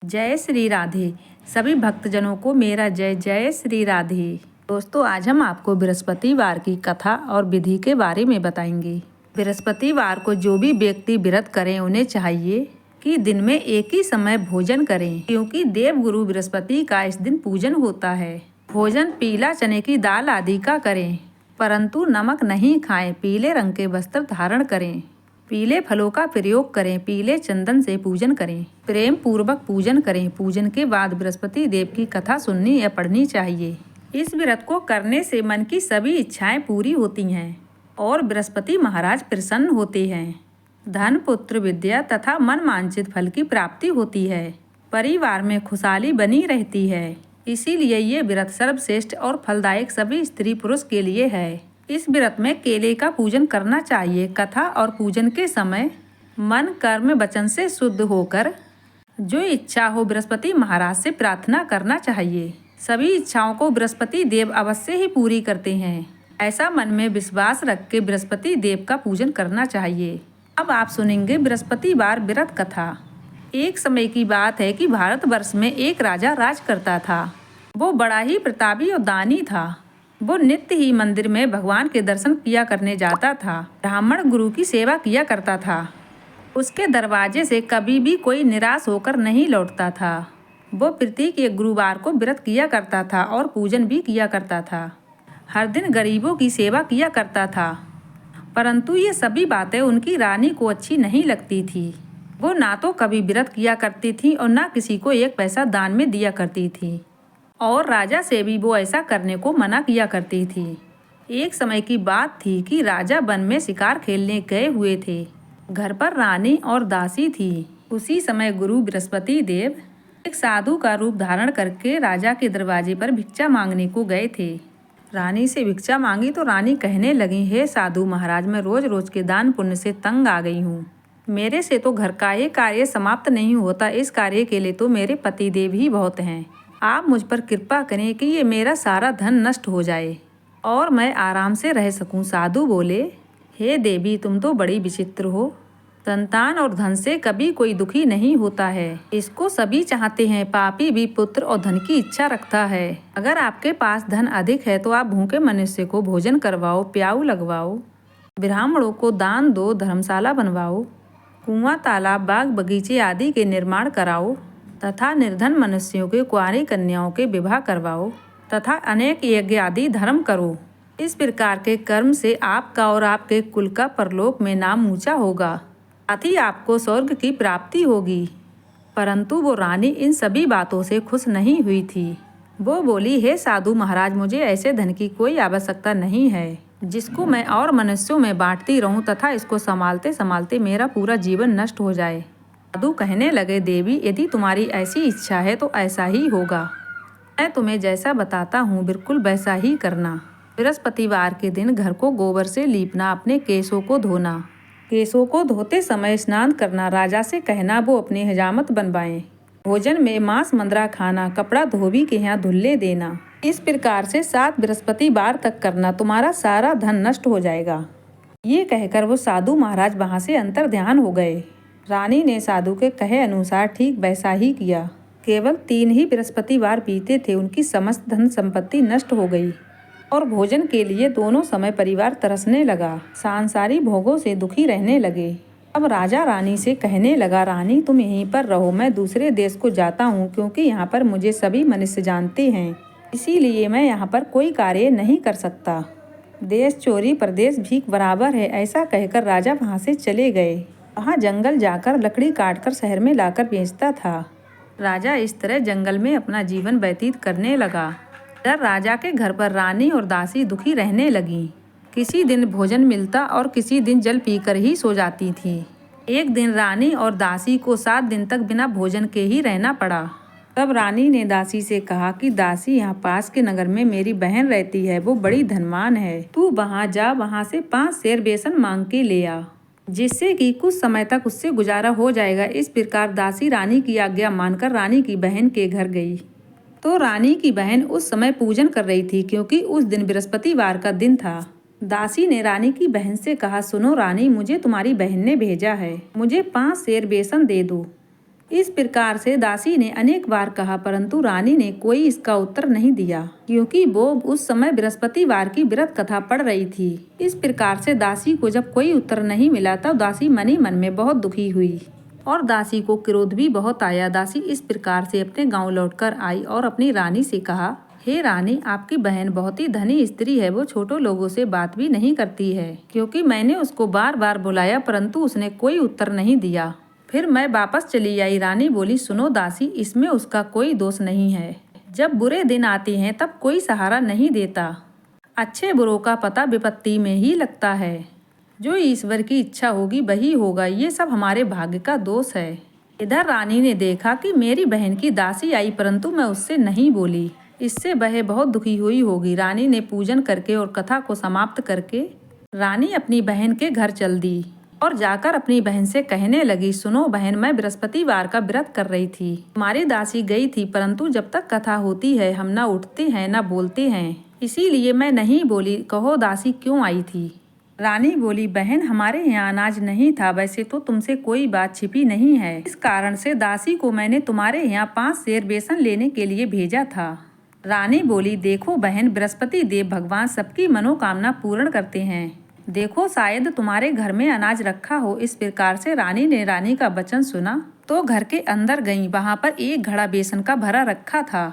जय श्री राधे। सभी भक्तजनों को मेरा जय जय श्री राधे। दोस्तों, आज हम आपको बृहस्पतिवार की कथा और विधि के बारे में बताएंगे। बृहस्पतिवार को जो भी व्यक्ति व्रत करें उन्हें चाहिए कि दिन में एक ही समय भोजन करें, क्योंकि देव गुरु बृहस्पति का इस दिन पूजन होता है। भोजन पीला चने की दाल आदि का करें, परंतु नमक नहीं खाएं। पीले रंग के वस्त्र धारण करें, पीले फलों का प्रयोग करें, पीले चंदन से पूजन करें, प्रेम पूर्वक पूजन करें। पूजन के बाद बृहस्पति देव की कथा सुननी या पढ़नी चाहिए। इस व्रत को करने से मन की सभी इच्छाएं पूरी होती हैं और बृहस्पति महाराज प्रसन्न होते हैं। धन, पुत्र, विद्या तथा मन वांछित फल की प्राप्ति होती है। परिवार में खुशहाली बनी रहती है। इसीलिए ये व्रत सर्वश्रेष्ठ और फलदायक सभी स्त्री पुरुष के लिए है। इस व्रत में केले का पूजन करना चाहिए। कथा और पूजन के समय मन, कर्म, वचन से शुद्ध होकर जो इच्छा हो बृहस्पति महाराज से प्रार्थना करना चाहिए। सभी इच्छाओं को बृहस्पति देव अवश्य ही पूरी करते हैं। ऐसा मन में विश्वास रख के बृहस्पति देव का पूजन करना चाहिए। अब आप सुनेंगे बृहस्पतिवार व्रत कथा। एक समय की बात है कि भारतवर्ष में एक राजा राज करता था। वो बड़ा ही प्रतापी और दानी था। वो नित्य ही मंदिर में भगवान के दर्शन किया करने जाता था। ब्राह्मण गुरु की सेवा किया करता था। उसके दरवाजे से कभी भी कोई निराश होकर नहीं लौटता था। वो प्रत्येक एक गुरुवार को व्रत किया करता था और पूजन भी किया करता था। हर दिन गरीबों की सेवा किया करता था, परंतु ये सभी बातें उनकी रानी को अच्छी नहीं लगती थी। वो ना तो कभी व्रत किया करती थी और ना किसी को एक पैसा दान में दिया करती थी, और राजा से भी वो ऐसा करने को मना किया करती थी। एक समय की बात थी कि राजा वन में शिकार खेलने गए हुए थे। घर पर रानी और दासी थी। उसी समय गुरु बृहस्पति देव एक साधु का रूप धारण करके राजा के दरवाजे पर भिक्षा मांगने को गए थे। रानी से भिक्षा मांगी तो रानी कहने लगी, हे साधु महाराज, मैं रोज रोज के दान पुण्य से तंग आ गई हूँ। मेरे से तो घर का ये कार्य समाप्त नहीं होता। इस कार्य के लिए तो मेरे पति देव ही बहुत हैं। आप मुझ पर कृपा करें कि ये मेरा सारा धन नष्ट हो जाए और मैं आराम से रह सकूं। साधु बोले, हे देवी, तुम तो बड़ी विचित्र हो। संतान और धन से कभी कोई दुखी नहीं होता है। इसको सभी चाहते हैं। पापी भी पुत्र और धन की इच्छा रखता है। अगर आपके पास धन अधिक है तो आप भूखे मनुष्य को भोजन करवाओ, प्याऊ लगवाओ, ब्राह्मणों को दान दो, धर्मशाला बनवाओ, कुआं, तालाब, बाग, बगीचे आदि के निर्माण कराओ तथा निर्धन मनुष्यों के कुंवारी कन्याओं के विवाह करवाओ तथा अनेक यज्ञ आदि धर्म करो। इस प्रकार के कर्म से आपका और आपके कुल का परलोक में नाम ऊंचा होगा, साथ ही आपको स्वर्ग की प्राप्ति होगी। परंतु वो रानी इन सभी बातों से खुश नहीं हुई थी। वो बोली, हे साधु महाराज, मुझे ऐसे धन की कोई आवश्यकता नहीं है जिसको मैं और मनुष्यों में बांटती रहूं तथा इसको संभालते संभालते मेरा पूरा जीवन नष्ट हो जाए। साधु कहने लगे, देवी, यदि तुम्हारी ऐसी इच्छा है तो ऐसा ही होगा। मैं तुम्हें जैसा बताता हूँ बिल्कुल वैसा ही करना। बृहस्पतिवार के दिन घर को गोबर से लीपना, अपने केशों को धोना, केशों को धोते समय स्नान करना, राजा से कहना वो अपनी हजामत बनवाएं, भोजन में मांस मंद्रा खाना, कपड़ा धोबी के यहाँ धुल्ले देना। इस प्रकार से 7 बृहस्पतिवार तक करना, तुम्हारा सारा धन नष्ट हो जाएगा। ये कहकर वो साधु महाराज वहाँ से अंतर ध्यान हो गए। रानी ने साधु के कहे अनुसार ठीक वैसा ही किया। केवल 3 ही बृहस्पतिवार बीते थे, उनकी समस्त धन संपत्ति नष्ट हो गई और भोजन के लिए दोनों समय परिवार तरसने लगा। सांसारिक भोगों से दुखी रहने लगे। अब राजा रानी से कहने लगा, रानी, तुम यहीं पर रहो, मैं दूसरे देश को जाता हूँ, क्योंकि यहाँ पर मुझे सभी मनुष्य जानते हैं। इसीलिए मैं यहाँ पर कोई कार्य नहीं कर सकता। देश चोरी परदेश भीख बराबर है। ऐसा कहकर राजा वहाँ से चले गए। वहाँ जंगल जाकर लकड़ी काटकर शहर में लाकर बेचता था। राजा इस तरह जंगल में अपना जीवन व्यतीत करने लगा। इधर राजा के घर पर रानी और दासी दुखी रहने लगी। किसी दिन भोजन मिलता और किसी दिन जल पीकर ही सो जाती थी। एक दिन रानी और दासी को 7 दिन तक बिना भोजन के ही रहना पड़ा। तब रानी ने दासी से कहा कि दासी, यहाँ पास के नगर में मेरी बहन रहती है, वो बड़ी धनवान है। तू वहाँ जा, वहाँ से 5 सेर बेसन मांग के ले आ, जिससे कि कुछ समय तक उससे गुजारा हो जाएगा। इस प्रकार दासी रानी की आज्ञा मानकर रानी की बहन के घर गई। तो रानी की बहन उस समय पूजन कर रही थी, क्योंकि उस दिन बृहस्पतिवार का दिन था। दासी ने रानी की बहन से कहा, सुनो रानी, मुझे तुम्हारी बहन ने भेजा है, मुझे 5 सेर बेसन दे दो। इस प्रकार से दासी ने अनेक बार कहा, परंतु रानी ने कोई इसका उत्तर नहीं दिया, क्योंकि वो उस समय बृहस्पतिवार की व्रत कथा पढ़ रही थी। इस प्रकार से दासी को जब कोई उत्तर नहीं मिला तब दासी मन ही मन में बहुत दुखी हुई और दासी को क्रोध भी बहुत आया। दासी इस प्रकार से अपने गांव लौटकर आई और अपनी रानी से कहा, हे रानी, आपकी बहन बहुत ही धनी स्त्री है। वो छोटो लोगों से बात भी नहीं करती है, क्योंकि मैंने उसको बार बार बुलाया परंतु उसने कोई उत्तर नहीं दिया। फिर मैं वापस चली आई। रानी बोली, सुनो दासी, इसमें उसका कोई दोष नहीं है। जब बुरे दिन आते हैं तब कोई सहारा नहीं देता। अच्छे बुरों का पता विपत्ति में ही लगता है। जो ईश्वर की इच्छा होगी वही होगा। ये सब हमारे भाग्य का दोष है। इधर रानी ने देखा कि मेरी बहन की दासी आई, परंतु मैं उससे नहीं बोली। इससे वह बहुत दुखी हुई होगी। रानी ने पूजन करके और कथा को समाप्त करके रानी अपनी बहन के घर चल दी और जाकर अपनी बहन से कहने लगी, सुनो बहन, मैं बृहस्पतिवार का व्रत कर रही थी। हमारी दासी गई थी, परंतु जब तक कथा होती है हम न उठते हैं न बोलते हैं, इसीलिए मैं नहीं बोली। कहो दासी क्यों आई थी? रानी बोली, बहन, हमारे यहाँ अनाज नहीं था। वैसे तो तुमसे कोई बात छिपी नहीं है। इस कारण से दासी को मैंने तुम्हारे यहाँ 5 सेर बेसन लेने के लिए भेजा था। रानी बोली, देखो बहन, बृहस्पति देव भगवान सबकी मनोकामना पूर्ण करते हैं। देखो शायद तुम्हारे घर में अनाज रखा हो। इस प्रकार से रानी ने रानी का वचन सुना तो घर के अंदर गई। वहां पर एक घड़ा बेसन का भरा रखा था।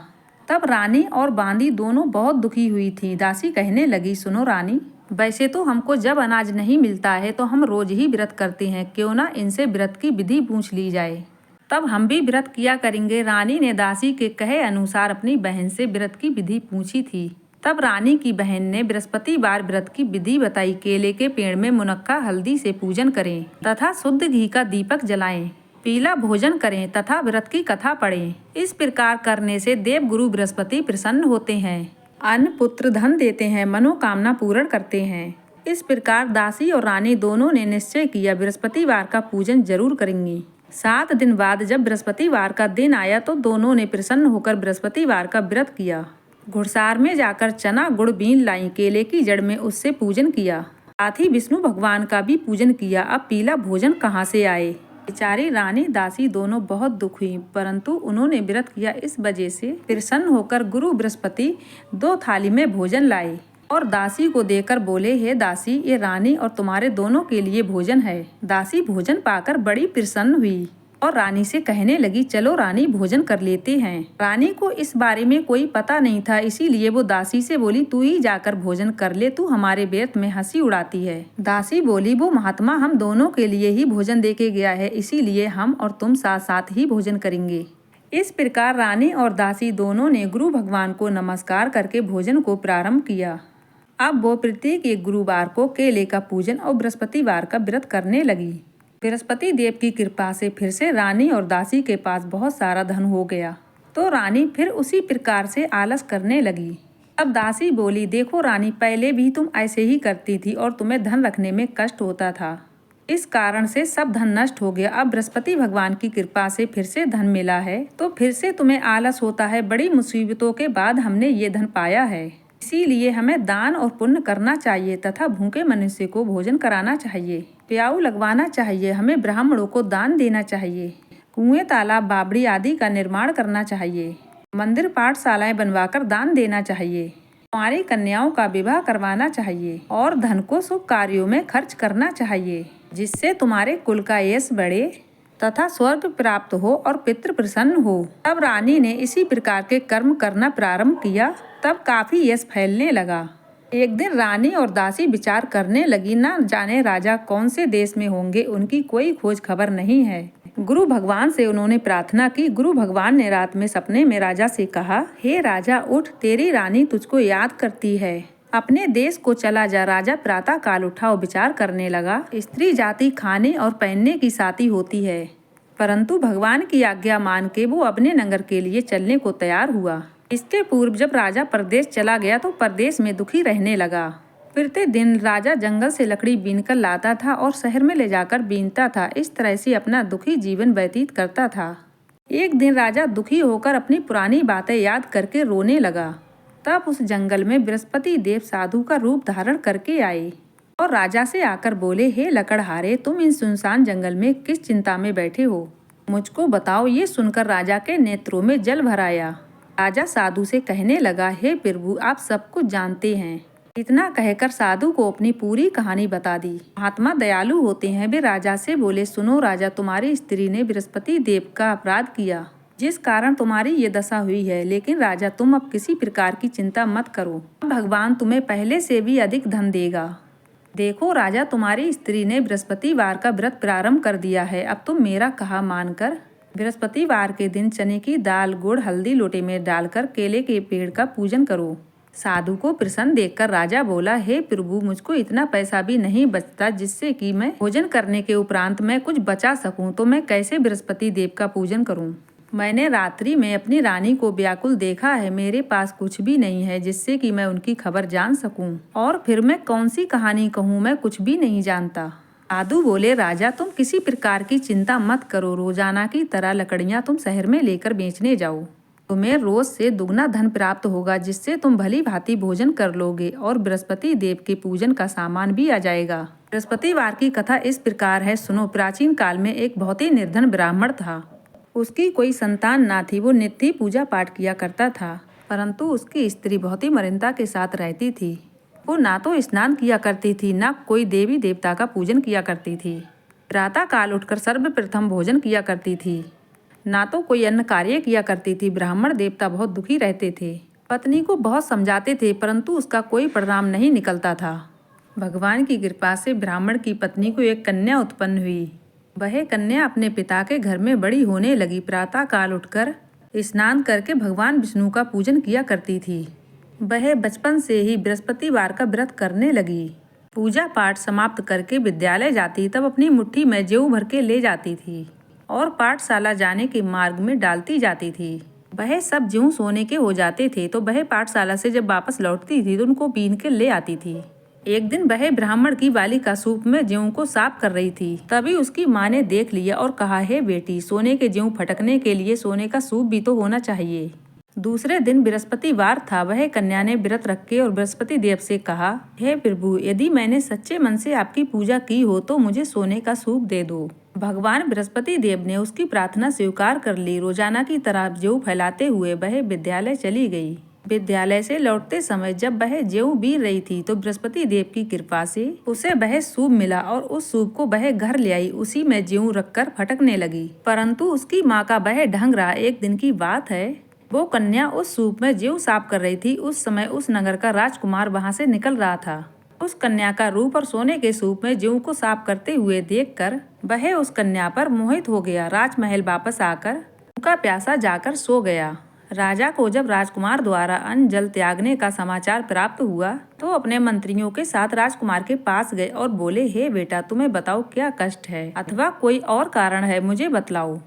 तब रानी और बांदी दोनों बहुत दुखी हुई थी। दासी कहने लगी, सुनो रानी, वैसे तो हमको जब अनाज नहीं मिलता है तो हम रोज ही व्रत करते हैं। क्यों ना इनसे व्रत की विधि पूछ ली जाए, तब हम भी व्रत किया करेंगे। रानी ने दासी के कहे अनुसार अपनी बहन से व्रत की विधि पूछी थी। तब रानी की बहन ने बृहस्पतिवार व्रत की विधि बताई। केले के पेड़ में मुनक्का हल्दी से पूजन करें तथा शुद्ध घी का दीपक जलाएं, पीला भोजन करें तथा व्रत की कथा पढ़ें। इस प्रकार करने से देव गुरु बृहस्पति प्रसन्न होते हैं, अन्न पुत्र धन देते हैं, मनोकामना पूर्ण करते हैं। इस प्रकार दासी और रानी दोनों ने निश्चय किया बृहस्पतिवार का पूजन जरूर करेंगी। 7 दिन बाद जब बृहस्पतिवार का दिन आया तो दोनों ने प्रसन्न होकर बृहस्पतिवार का व्रत किया। घुड़सार में जाकर चना गुड़ बीन लाई, केले की जड़ में उससे पूजन किया। साथ ही विष्णु भगवान का भी पूजन किया। अब पीला भोजन कहाँ से आए? बेचारी रानी दासी दोनों बहुत दुख हुई, परंतु उन्होंने व्रत किया। इस वजह से प्रसन्न होकर गुरु बृहस्पति 2 थाली में भोजन लाए और दासी को देकर बोले, हे दासी, ये रानी और तुम्हारे दोनों के लिए भोजन है। दासी भोजन पाकर बड़ी प्रसन्न हुई और रानी से कहने लगी, चलो रानी, भोजन कर लेते हैं। रानी को इस बारे में कोई पता नहीं था, इसीलिए वो दासी से बोली, तू ही जाकर भोजन कर ले, तू हमारे व्रत में हंसी उड़ाती है। दासी बोली, वो महात्मा हम दोनों के लिए ही भोजन दे के गया है, इसीलिए हम और तुम साथ साथ ही भोजन करेंगे। इस प्रकार रानी और दासी दोनों ने गुरु भगवान को नमस्कार करके भोजन को प्रारंभ किया। अब वो प्रत्येक एक गुरुवार को केले का पूजन और बृहस्पतिवार का व्रत करने लगी। बृहस्पति देव की कृपा से फिर से रानी और दासी के पास बहुत सारा धन हो गया। तो रानी फिर उसी प्रकार से आलस करने लगी। अब दासी बोली, देखो रानी, पहले भी तुम ऐसे ही करती थी और तुम्हें धन रखने में कष्ट होता था। इस कारण से सब धन नष्ट हो गया। अब बृहस्पति भगवान की कृपा से फिर से धन मिला है तो फिर से तुम्हें आलस होता है। बड़ी मुसीबतों के बाद हमने ये धन पाया है, इसीलिए हमें दान और पुण्य करना चाहिए तथा भूखे मनुष्य को भोजन कराना चाहिए, प्याऊ लगवाना चाहिए, हमें ब्राह्मणों को दान देना चाहिए, कुएं, तालाब, बावड़ी आदि का निर्माण करना चाहिए, मंदिर पाठशालाएं बनवाकर दान देना चाहिए, हमारी कन्याओं का विवाह करवाना चाहिए और धन को शुभ कार्यों में खर्च करना चाहिए, जिससे तुम्हारे कुल का यश बढ़े तथा स्वर्ग प्राप्त हो और पितृ प्रसन्न हो। तब रानी ने इसी प्रकार के कर्म करना प्रारंभ किया। तब काफी यश फैलने लगा। एक दिन रानी और दासी विचार करने लगी, ना जाने राजा कौन से देश में होंगे, उनकी कोई खोज खबर नहीं है। गुरु भगवान से उन्होंने प्रार्थना की। गुरु भगवान ने रात में सपने में राजा से कहा, हे राजा, उठ, तेरी रानी तुझको याद करती है, अपने देश को चला जा। राजा प्रातः काल उठा और विचार करने लगा। स्त्री जाति खाने और पहनने की साथी होती है, परंतु भगवान की आज्ञा मान के वो अपने नगर के लिए चलने को तैयार हुआ। इसके पूर्व जब राजा परदेश चला गया तो परदेश में दुखी रहने लगा। फिरते दिन राजा जंगल से लकड़ी बीनकर लाता था और शहर में ले जाकर बीनता था। इस तरह से अपना दुखी जीवन व्यतीत करता था। एक दिन राजा दुखी होकर अपनी पुरानी बातें याद करके रोने लगा। तब उस जंगल में बृहस्पति देव साधु का रूप धारण करके आए और राजा से आकर बोले, हे लकड़हारे, तुम इन सुनसान जंगल में किस चिंता में बैठे हो? मुझको बताओ। ये सुनकर राजा के नेत्रों में जल भर आया। राजा साधु से कहने लगा, हे प्रभु, आप सब कुछ जानते हैं। इतना कहकर साधु को अपनी पूरी कहानी बता दी। महात्मा दयालु होते हैं। वे राजा से बोले, सुनो राजा, तुम्हारी स्त्री ने बृहस्पति देव का अपराध किया, जिस कारण तुम्हारी ये दशा हुई है। लेकिन राजा, तुम अब किसी प्रकार की चिंता मत करो। भगवान तुम्हें पहले से भी अधिक धन देगा। देखो राजा, तुम्हारी स्त्री ने बृहस्पतिवार का व्रत प्रारंभ कर दिया है। अब तुम मेरा कहा मानकर बृहस्पतिवार के दिन चने की दाल, गुड़, हल्दी लोटे में डालकर केले के पेड़ का पूजन करो। साधु को प्रसन्न देखकर राजा बोला, हे प्रभु, मुझको इतना पैसा भी नहीं बचता जिससे कि मैं भोजन करने के उपरांत मैं कुछ बचा सकूं, तो मैं कैसे बृहस्पति देव का पूजन करूं? मैंने रात्रि में अपनी रानी को व्याकुल देखा है। मेरे पास कुछ भी नहीं है जिससे कि मैं उनकी खबर जान सकूं। और फिर मैं कौन सी कहानी कहूँ, मैं कुछ भी नहीं जानता। साधु बोले, राजा, तुम किसी प्रकार की चिंता मत करो। रोजाना की तरह लकड़ियाँ तुम शहर में लेकर बेचने जाओ। तुम्हें रोज से दुगना धन प्राप्त होगा, जिससे तुम भली भांति भोजन कर लोगे और बृहस्पति देव के पूजन का सामान भी आ जाएगा। बृहस्पतिवार की कथा इस प्रकार है, सुनो। प्राचीन काल में एक बहुत ही निर्धन ब्राह्मण था। उसकी कोई संतान ना थी। वो नित्य पूजा पाठ किया करता था, परंतु उसकी स्त्री बहुत ही मलिनता के साथ रहती थी। वो ना तो स्नान किया करती थी, ना कोई देवी देवता का पूजन किया करती थी। प्रातः काल उठकर सर्वप्रथम भोजन किया करती थी, ना तो कोई अन्य कार्य किया करती थी। ब्राह्मण देवता बहुत दुखी रहते थे। पत्नी को बहुत समझाते थे, परंतु उसका कोई परिणाम नहीं निकलता था। भगवान की कृपा से ब्राह्मण की पत्नी को एक कन्या उत्पन्न हुई। वह कन्या अपने पिता के घर में बड़ी होने लगी। प्रातः काल उठकर स्नान करके भगवान विष्णु का पूजन किया करती थी। वह बचपन से ही बृहस्पतिवार का व्रत करने लगी। पूजा पाठ समाप्त करके विद्यालय जाती, तब अपनी मुट्ठी में जौ भर के ले जाती थी और पाठशाला जाने के मार्ग में डालती जाती थी। वह सब जौ सोने के हो जाते थे, तो वह पाठशाला से जब वापस लौटती थी तो उनको बीन के ले आती थी। एक दिन वह ब्राह्मण की बालिका सूप में जौ को साफ कर रही थी। तभी उसकी माँ ने देख लिया और कहा, हे बेटी, सोने के जौ फटकने के लिए सोने का सूप भी तो होना चाहिए। दूसरे दिन बृहस्पतिवार था। वह कन्या ने व्रत रखे और बृहस्पति देव से कहा, हे प्रभु, यदि मैंने सच्चे मन से आपकी पूजा की हो तो मुझे सोने का सूप दे दो। भगवान बृहस्पति देव ने उसकी प्रार्थना स्वीकार कर ली। रोजाना की तरह जौ फैलाते हुए वह विद्यालय चली गई। विद्यालय से लौटते समय जब वह जौ बीन रही थी तो बृहस्पति देव की कृपा से उसे वह सूप मिला और उस सूप को वह घर ले आई। उसी में जौ रखकर फटकने लगी, परंतु उसकी माँ का वह ढंग रहा। एक दिन की बात है, वो कन्या उस सूप में जौ साफ कर रही थी। उस समय उस नगर का राजकुमार वहां से निकल रहा था। उस कन्या का रूप और सोने के सूप में जौ को साफ करते हुए देखकर वह उस कन्या पर मोहित हो गया। राजमहल वापस आकर उनका प्यासा जाकर सो गया। राजा को जब राजकुमार द्वारा अन्न जल त्यागने का समाचार प्राप्त हुआ तो अपने मंत्रियों के साथ राजकुमार के पास गए और बोले, हे बेटा, तुम्हें बताओ क्या कष्ट है अथवा कोई और कारण है, मुझे बतलाओ।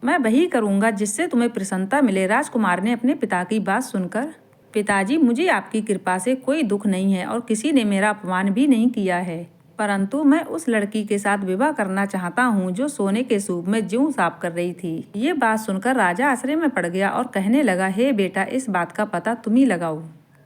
मैं वही करूंगा जिससे तुम्हें प्रसन्नता मिले। राजकुमार ने अपने पिता की बात सुनकर, पिताजी, मुझे आपकी कृपा से कोई दुख नहीं है और किसी ने मेरा अपमान भी नहीं किया है, परंतु मैं उस लड़की के साथ विवाह करना चाहता हूँ जो सोने के सूप में जौ साफ कर रही थी। ये बात सुनकर राजा आश्चर्य में पड़ गया और कहने लगा, हे बेटा, इस बात का पता तुम ही लगाओ।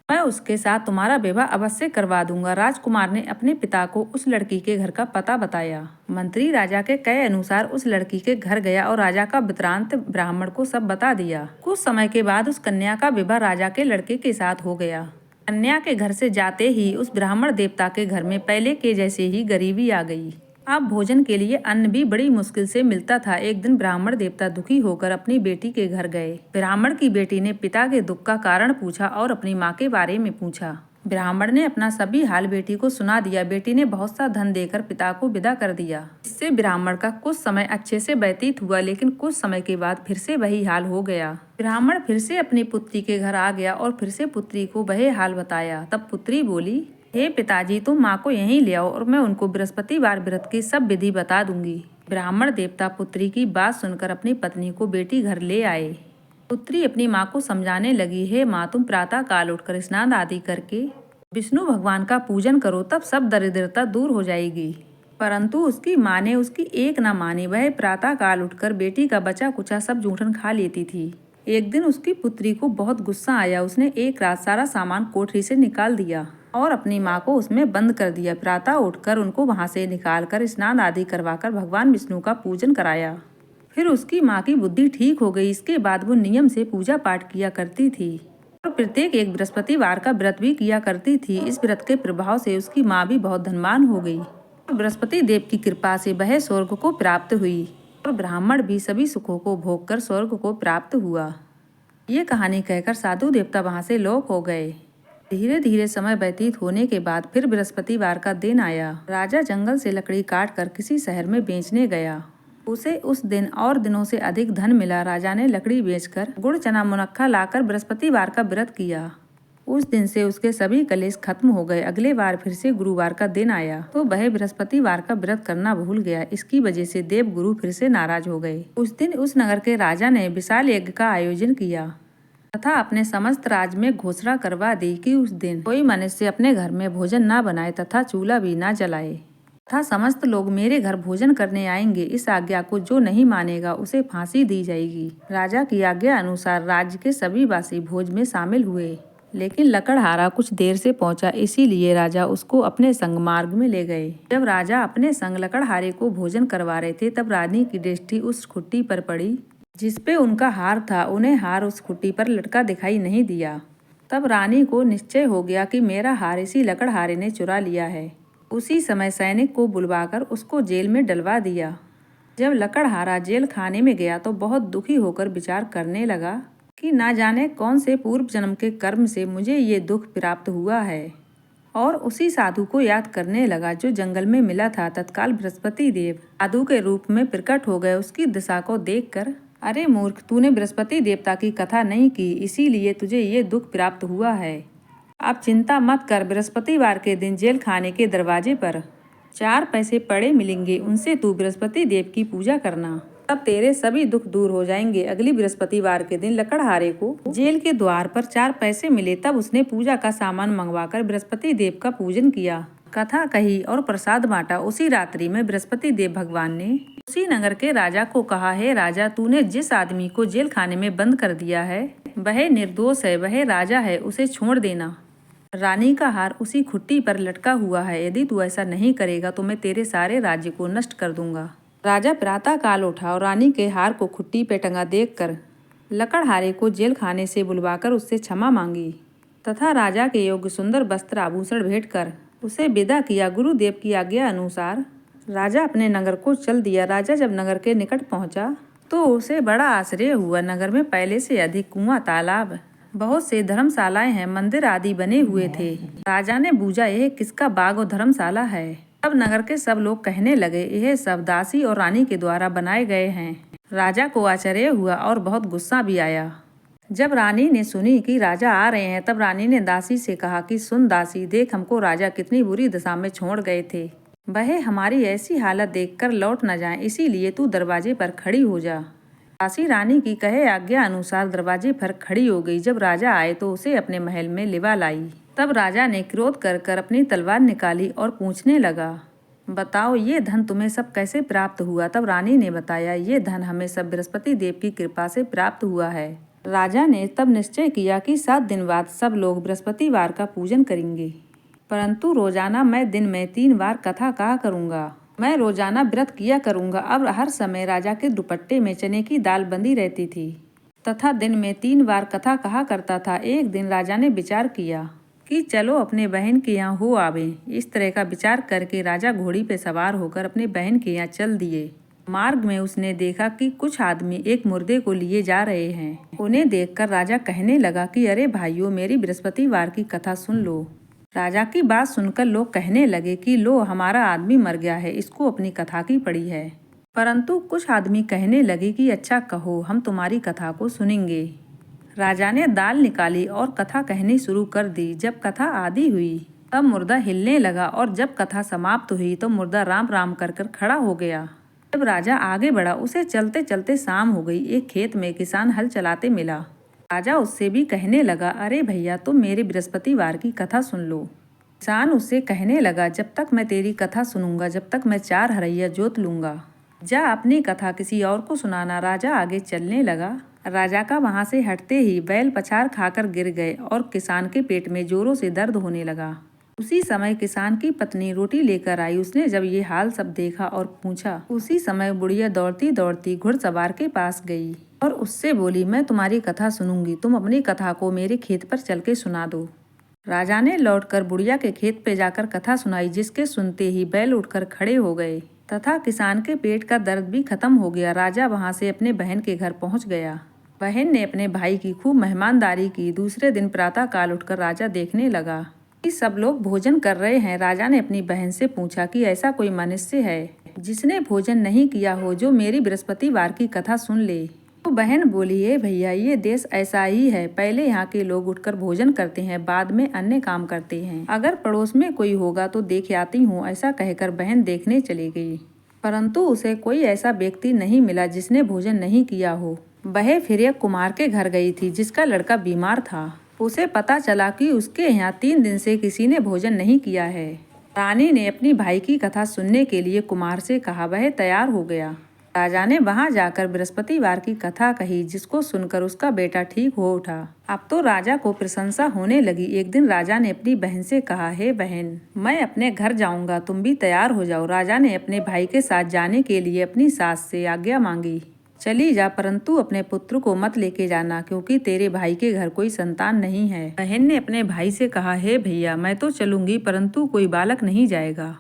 मैं उसके साथ तुम्हारा विवाह अवश्य करवा दूंगा। राजकुमार ने अपने पिता को उस लड़की के घर का पता बताया। मंत्री राजा के कहे अनुसार उस लड़की के घर गया और राजा का वृत्तांत ब्राह्मण को सब बता दिया। कुछ समय के बाद उस कन्या का विवाह राजा के लड़के के साथ हो गया। कन्या के घर से जाते ही उस ब्राह्मण देवता के घर में पहले के जैसे ही गरीबी आ गई। अब भोजन के लिए अन्न भी बड़ी मुश्किल से मिलता था। एक दिन ब्राह्मण देवता दुखी होकर अपनी बेटी के घर गए। ब्राह्मण की बेटी ने पिता के दुख का कारण पूछा और अपनी माँ के बारे में पूछा। ब्राह्मण ने अपना सभी हाल बेटी को सुना दिया। बेटी ने बहुत सा धन देकर पिता को विदा कर दिया। इससे ब्राह्मण का कुछ समय अच्छे से व्यतीत हुआ, लेकिन कुछ समय के बाद फिर से वही हाल हो गया। ब्राह्मण फिर से अपनी पुत्री के घर आ गया और फिर से पुत्री को वही हाल बताया। तब पुत्री बोली, हे पिताजी, तुम माँ को यहीं ले आओ और मैं उनको बृहस्पतिवार व्रत की सब विधि बता दूंगी। ब्राह्मण देवता पुत्री की बात सुनकर अपनी पत्नी को बेटी घर ले आए। पुत्री अपनी माँ को समझाने लगी, हे माँ, तुम प्रातः काल उठकर स्नान आदि करके विष्णु भगवान का पूजन करो, तब सब दरिद्रता दूर हो जाएगी। परंतु उसकी माँ ने उसकी एक न मानी। वह प्रातः काल उठकर बेटी का बचा कुचा सब जूठन खा लेती थी। एक दिन उसकी पुत्री को बहुत गुस्सा आया। उसने एक रात सारा सामान कोठरी से निकाल दिया और अपनी माँ को उसमें बंद कर दिया। प्रातः उठकर उनको वहां से निकालकर स्नान आदि करवाकर भगवान विष्णु का पूजन कराया। फिर उसकी माँ की बुद्धि ठीक हो गई। इसके बाद वो नियम से पूजा पाठ किया करती थी और प्रत्येक एक बृहस्पतिवार का व्रत भी किया करती थी। इस व्रत के प्रभाव से उसकी माँ भी बहुत धनवान हो गई। बृहस्पति देव की कृपा से वह स्वर्ग को प्राप्त हुई और ब्राह्मण भी सभी सुखों को भोग कर स्वर्ग को प्राप्त हुआ। ये कहानी कहकर साधु देवता वहां से लोप हो गए। धीरे धीरे समय व्यतीत होने के बाद फिर बृहस्पतिवार का दिन आया। राजा जंगल से लकड़ी काट कर किसी शहर में बेचने गया। उसे उस दिन और दिनों से अधिक धन मिला। राजा ने लकड़ी बेचकर गुड़ चना मुनक्खा लाकर बृहस्पतिवार का व्रत किया। उस दिन से उसके सभी कलेश खत्म हो गए। अगले बार फिर से गुरुवार का दिन आया तो वह बृहस्पतिवार का व्रत करना भूल गया। इसकी वजह से देव गुरु फिर से नाराज हो गए। उस दिन उस नगर के राजा ने विशाल यज्ञ का आयोजन किया तथा अपने समस्त राज्य में घोषणा करवा दी कि उस दिन कोई मनुष्य अपने घर में भोजन न बनाए तथा चूल्हा भी न जलाए तथा समस्त लोग मेरे घर भोजन करने आएंगे। इस आज्ञा को जो नहीं मानेगा उसे फांसी दी जाएगी। राजा की आज्ञा अनुसार राज्य के सभी वासी भोज में शामिल हुए, लेकिन लकड़हारा कुछ देर से पहुंचा, इसीलिए राजा उसको अपने संग मार्ग में ले गए। जब राजा अपने संग लकड़हारे को भोजन करवा रहे थे तब रानी की दृष्टि उस खुट्टी पर पड़ी जिसपे उनका हार था। उन्हें हार उस खुट्टी पर लटका दिखाई नहीं दिया। तब रानी को निश्चय हो गया कि मेरा हार इसी लकड़हारे ने चुरा लिया है। उसी समय सैनिक को बुलवाकर उसको जेल में डलवा दिया। जब लकड़हारा जेल खाने में गया तो बहुत दुखी होकर विचार करने लगा कि ना जाने कौन से पूर्व जन्म के कर्म से मुझे ये दुख प्राप्त हुआ है, और उसी साधु को याद करने लगा जो जंगल में मिला था। तत्काल बृहस्पति देव साधु के रूप में प्रकट हो गए। उसकी दशा को देखकर, अरे मूर्ख, तूने बृहस्पति देवता की कथा नहीं की, इसीलिए तुझे ये दुख प्राप्त हुआ है। अब चिंता मत कर, बृहस्पतिवार के दिन जेल खाने के दरवाजे पर 4 पैसे पड़े मिलेंगे, उनसे तू बृहस्पति देव की पूजा करना, तब तेरे सभी दुख दूर हो जाएंगे। अगली बृहस्पतिवार के दिन लकड़हारे को जेल के द्वार पर 4 पैसे मिले। तब उसने पूजा का सामान मंगवाकर बृहस्पति देव का पूजन किया, कथा कही और प्रसाद बांटा। उसी रात्रि में बृहस्पति देव भगवान ने उसी नगर के राजा को कहा, हे राजा, तूने जिस आदमी को जेल खाने में बंद कर दिया है वह निर्दोष है, वह राजा है, उसे छोड़ देना। रानी का हार उसी खुट्टी पर लटका हुआ है। यदि तू ऐसा नहीं करेगा तो मैं तेरे सारे राज्य को नष्ट कर दूंगा। राजा प्रातः काल उठा और रानी के हार को खुट्टी पे टंगा देखकर लकड़हारे को जेल खाने से बुलवाकर उससे क्षमा मांगी तथा राजा के योग्य सुंदर वस्त्र आभूषण भेंट कर उसे विदा किया। गुरुदेव की आज्ञा अनुसार राजा अपने नगर को चल दिया। राजा जब नगर के निकट पहुंचा तो उसे बड़ा आश्चर्य हुआ। नगर में पहले से अधिक कुआं, तालाब, बहुत से धर्मशालाएं हैं, मंदिर आदि बने हुए थे। राजा ने बूझा, यह किसका बाग और धर्मशाला है। तब नगर के सब लोग कहने लगे, यह सब दासी और रानी के द्वारा बनाए गए हैं। राजा को आश्चर्य हुआ और बहुत गुस्सा भी आया। जब रानी ने सुनी कि राजा आ रहे हैं तब रानी ने दासी से कहा कि सुन दासी, देख, हमको राजा कितनी बुरी दशा में छोड़ गए थे। वह हमारी ऐसी हालत देखकर लौट न जाएं, इसीलिए तू दरवाजे पर खड़ी हो जा। दासी रानी की कहे आज्ञा अनुसार दरवाजे पर खड़ी हो गई। जब राजा आए तो उसे अपने महल में लिवा लाई। तब राजा ने क्रोध कर अपनी तलवार निकाली और पूछने लगा, बताओ ये धन तुम्हें सब कैसे प्राप्त हुआ। तब रानी ने बताया, ये धन हमें सब बृहस्पति देव की कृपा से प्राप्त हुआ है। राजा ने तब निश्चय किया कि 7 दिन बाद सब लोग बृहस्पतिवार का पूजन करेंगे, परंतु रोजाना मैं दिन में 3 बार कथा कहा करूँगा। मैं रोजाना व्रत किया करूँगा। अब हर समय राजा के दुपट्टे में चने की दाल बंधी रहती थी तथा दिन में 3 बार कथा कहा करता था। एक दिन राजा ने विचार किया कि चलो अपने बहन के यहाँ हो आवे। इस तरह का विचार करके राजा घोड़ी पे सवार होकर अपने बहन के यहाँ चल दिए। मार्ग में उसने देखा कि कुछ आदमी एक मुर्दे को लिए जा रहे हैं। उन्हें देखकर राजा कहने लगा कि अरे भाइयों, मेरी बृहस्पतिवार की कथा सुन लो। राजा की बात सुनकर लोग कहने लगे कि लो, हमारा आदमी मर गया है, इसको अपनी कथा की पड़ी है। परंतु कुछ आदमी कहने लगे कि अच्छा कहो, हम तुम्हारी कथा को सुनेंगे। राजा ने दाल निकाली और कथा कहनी शुरू कर दी। जब कथा आदि हुई तब मुर्दा हिलने लगा और जब कथा समाप्त हुई तो मुर्दा राम राम कर खड़ा हो गया। जब राजा आगे बढ़ा, उसे चलते चलते शाम हो गई। एक खेत में किसान हल चलाते मिला। राजा उससे भी कहने लगा, अरे भैया, तुम मेरी बृहस्पतिवार की कथा सुन लो। किसान उससे कहने लगा, जब तक मैं तेरी कथा सुनूंगा जब तक मैं 4 हरैया जोत लूंगा। जा अपनी कथा किसी और को सुनाना। राजा आगे चलने लगा। राजा का वहां से हटते ही बैल पछाड़ खाकर गिर गए और किसान के पेट में जोरों से दर्द होने लगा। उसी समय किसान की पत्नी रोटी लेकर आई। उसने जब ये हाल सब देखा और पूछा, उसी समय बुढ़िया दौड़ती दौड़ती घुड़सवार के पास गई और उससे बोली, मैं तुम्हारी कथा सुनूंगी, तुम अपनी कथा को मेरे खेत पर चल के सुना दो। राजा ने लौटकर बुढ़िया के खेत पे जाकर कथा सुनाई, जिसके सुनते ही बैल उठकर खड़े हो गए तथा किसान के पेट का दर्द भी खत्म हो गया। राजा वहां से अपने बहन के घर पहुंच गया। बहन ने अपने भाई की खूब मेहमानदारी की। दूसरे दिन प्रातः काल उठकर राजा देखने लगा कि सब लोग भोजन कर रहे हैं। राजा ने अपनी बहन से पूछा कि ऐसा कोई मनुष्य है जिसने भोजन नहीं किया हो, जो मेरी बृहस्पतिवार की कथा सुन ले। तो बहन बोली, है भैया, ये देश ऐसा ही है। पहले यहाँ के लोग उठकर भोजन करते हैं, बाद में अन्य काम करते हैं। अगर पड़ोस में कोई होगा तो देख आती हूँ। ऐसा कहकर बहन देखने चली गई, परंतु उसे कोई ऐसा व्यक्ति नहीं मिला जिसने भोजन नहीं किया हो। वह फिर एक कुम्हार के घर गई थी, जिसका लड़का बीमार था। उसे पता चला कि उसके यहाँ 3 दिन से किसी ने भोजन नहीं किया है। रानी ने अपनी भाई की कथा सुनने के लिए कुम्हार से कहा। वह तैयार हो गया। राजा ने वहां जाकर बृहस्पतिवार की कथा कही, जिसको सुनकर उसका बेटा ठीक हो उठा। अब तो राजा को प्रशंसा होने लगी। एक दिन राजा ने अपनी बहन से कहा, हे बहन, मैं अपने घर जाऊंगा, तुम भी तैयार हो जाओ। राजा ने अपने भाई के साथ जाने के लिए अपनी सास से आज्ञा मांगी। चली जा, परंतु अपने पुत्र को मत लेके जाना, क्योंकि तेरे भाई के घर कोई संतान नहीं है। बहन ने अपने भाई से कहा, हे भैया, मैं तो चलूंगी, परंतु कोई बालक नहीं जाएगा।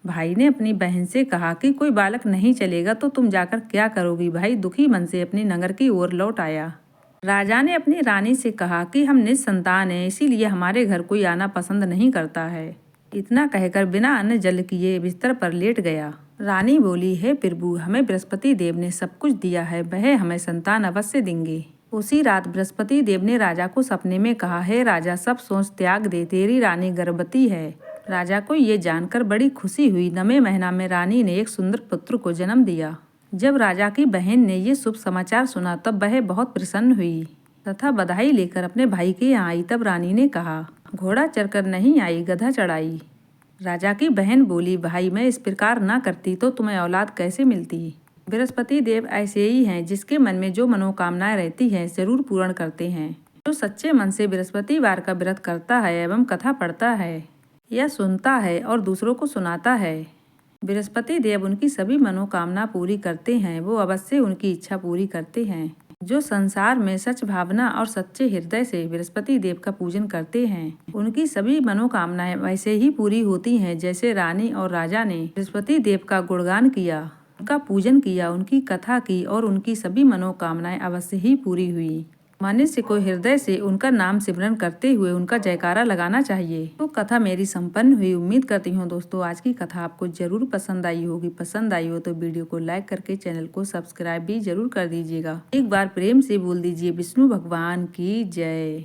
भाई ने अपनी बहन से कहा कि कोई बालक नहीं चलेगा तो तुम जाकर क्या करोगी। भाई दुखी मन से अपने नगर की ओर लौट आया। राजा ने अपनी रानी से कहा कि हम निसंतान हैं, इसीलिए हमारे घर कोई आना पसंद नहीं करता है। इतना कहकर बिना अन्न जल किए बिस्तर पर लेट गया। रानी बोली, हे प्रभु, हमें बृहस्पति देव ने सब कुछ दिया है, वह हमें संतान अवश्य देंगे। उसी रात बृहस्पति देव ने राजा को सपने में कहा, हे राजा, सब सोच त्याग दे, तेरी रानी गर्भवती है। राजा को ये जानकर बड़ी खुशी हुई। 9वें महीना में रानी ने एक सुंदर पुत्र को जन्म दिया। जब राजा की बहन ने ये शुभ समाचार सुना तब वह बहुत प्रसन्न हुई तथा बधाई लेकर अपने भाई के यहाँ आई। तब रानी ने कहा, घोड़ा चढ़कर नहीं आई, गधा चढ़ाई। राजा की बहन बोली, भाई, मैं इस प्रकार ना करती तो तुम्हें औलाद कैसे मिलती। बृहस्पति देव ऐसे ही हैं, जिसके मन में जो मनोकामनाएं रहती हैं जरूर पूर्ण करते हैं। जो सच्चे मन से बृहस्पतिवार का व्रत करता है एवं कथा पढ़ता है या सुनता है और दूसरों को सुनाता है, बृहस्पति देव उनकी सभी मनोकामना पूरी करते हैं। वो अवश्य उनकी इच्छा पूरी करते हैं। जो संसार में सच भावना और सच्चे हृदय से बृहस्पति देव का पूजन करते हैं, उनकी सभी मनोकामनाएं वैसे ही पूरी होती हैं जैसे रानी और राजा ने बृहस्पति देव का गुणगान किया, उनका पूजन किया, उनकी कथा की और उनकी सभी मनोकामनाएं अवश्य ही पूरी हुई। मनुष्य को हृदय से उनका नाम सिमरन करते हुए उनका जयकारा लगाना चाहिए। तो कथा मेरी संपन्न हुई। उम्मीद करती हूँ दोस्तों आज की कथा आपको जरूर पसंद आई होगी। पसंद आई हो तो वीडियो को लाइक करके चैनल को सब्सक्राइब भी जरूर कर दीजिएगा। एक बार प्रेम से बोल दीजिए, विष्णु भगवान की जय।